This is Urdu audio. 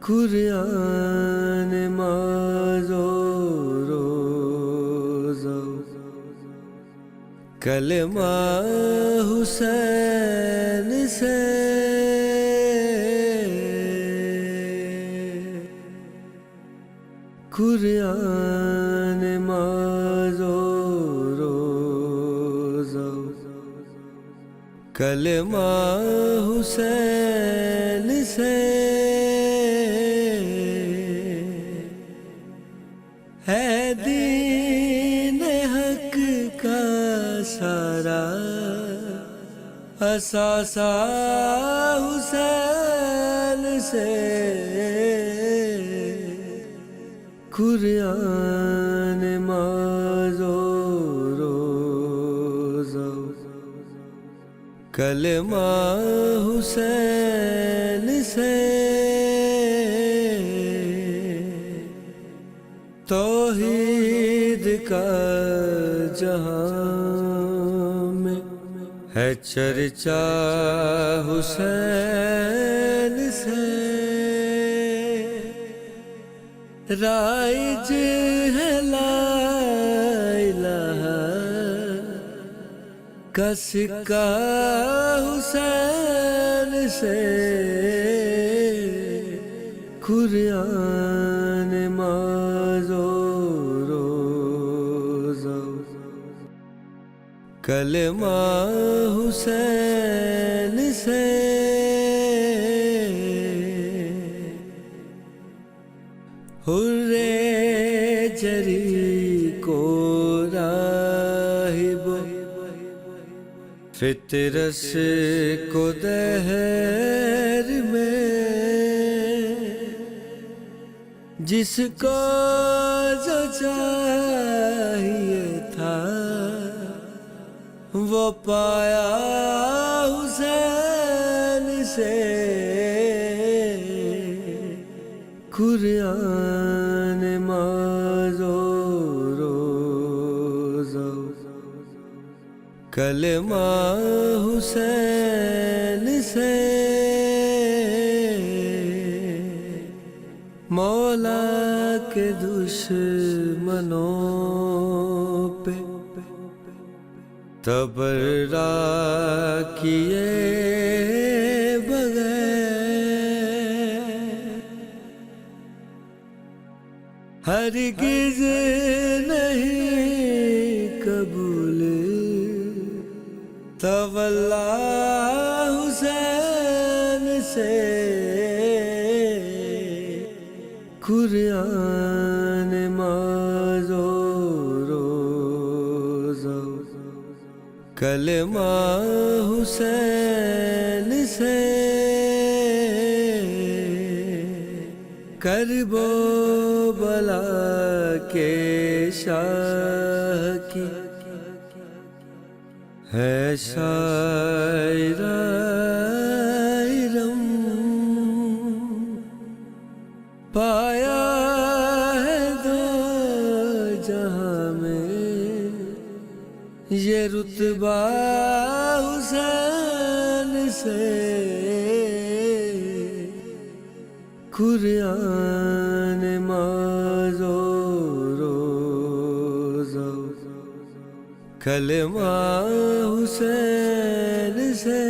قرآن نماز و روزہ کلمہ حسین سے قرآن نماز و روزہ کلمہ حسین سے ہے دین حق کا سارا اثاثہ حسین سے قرآن نماز و روزہ کلمہ حسین سے توحید کا جہاں میں ہے چرچا حسین سے رائج ہے لا الہ کا سکہ حسین سے قرآن نماز و روزہ کلمہ حسین سے حر جری کو راہب فطرس کو دہر میں جس کو جو چاہیے تھا وہ پایا حسین سے قرآن نماز و روزہ کلمہ حسین سے مولا کے دشمنوں پہ تبرہ کیے ہرگز نہیں قبول تولا حسین سے قرآن نماز و روزہ کلمہ حسین سے کرب و بلا کے شاہ کی ہے شاعرہ ارم پایا ہے دو جہاں میں یہ رتبہ حسین سے قرآن نماز و روزہ کلمہ حسین سے